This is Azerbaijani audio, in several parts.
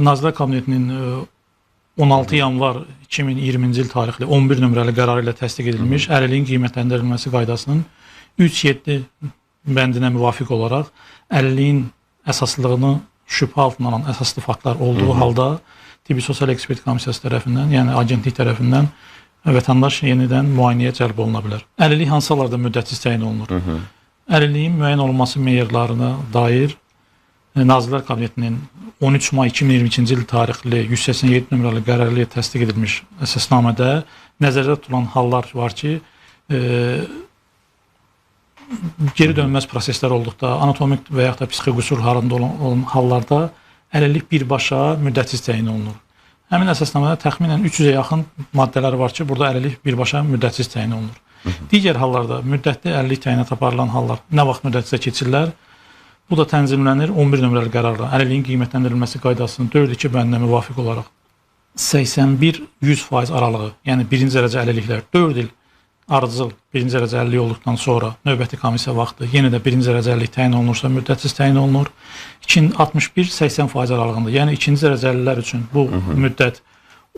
Nazirlər Kabinetinin 16 yanvar 2020-ci il tarixli 11 nömrəli qərarı ilə təsdiq edilmiş əlilliyin qiymətləndirilməsi qaydasının 3.7 bəndinə müvafiq olaraq əlilliyin əsaslılığını şübhə altına alan əsaslı faktlar olduğu halda Tibbi Sosial Ekspert Komissiyası tərəfindən, yəni agentlik tərəfindən vətəndaş yenidən müayinəyə cəlb oluna bilər. Əlillik hansı hallarda müddətsiz təyin olunur? Əlilliyin müəyyən olunması meyarlarına dair Nazirlər Kabinetinin 13 may 2022-ci il tarixli 187 nömrəli qərarı ilə təsdiq edilmiş əsasnamədə nəzərdə tutulan hallar var ki, geri dönməz proseslər olduqda, anatomik və yaxud da psixi qüsur halında olan hallarda əlillik birbaşa müddətsiz təyin olunur. Həmin əsasnamədə təxminən 300-ə yaxın maddələr var ki, burada əlillik birbaşa müddətsiz təyin olunur. Digər hallarda müddətli əlillik təyinat aparılan hallar nə vaxt müddətsizə keçirlər? Bu da tənzimlənir 11 nömrəli qərarla. Əlilliyin qiymətləndirilməsi qaydasının 4.2 bəndinə müvafiq olaraq 81-100% aralığı, yəni birinci dərəcə əlilliklər 4 il ardıcıl birinci dərəcə əlillik olduqdan sonra növbəti komissiya vaxtı yenə də birinci dərəcə əlillik təyin olunursa müddətsiz təyin olunur. 61-80% aralığında, yəni ikinci dərəcə əlillər üçün bu müddət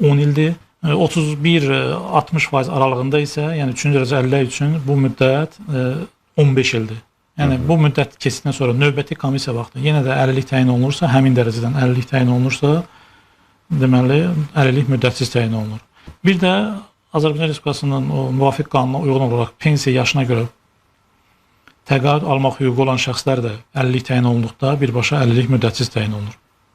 10 ildir. 31-60% aralığında isə, yəni üçüncü dərəcə əlillər üçün bu müddət 15 ildir. Yəni bu müddət keçdikdən sonra növbəti komissiya vaxtı yenə də əlillik təyin olunursa, həmin dərəcədən əlillik təyin olunursa, deməli əlillik müddətsiz təyin olunur. Bir də Azərbaycan Respublikasının müvafiq qanuna uyğun olaraq pensiya yaşına görə təqaüd almaq hüququ olan şəxslər də əlillik təyin olunduqda birbaşa əlillik müddətsiz təyin olunur.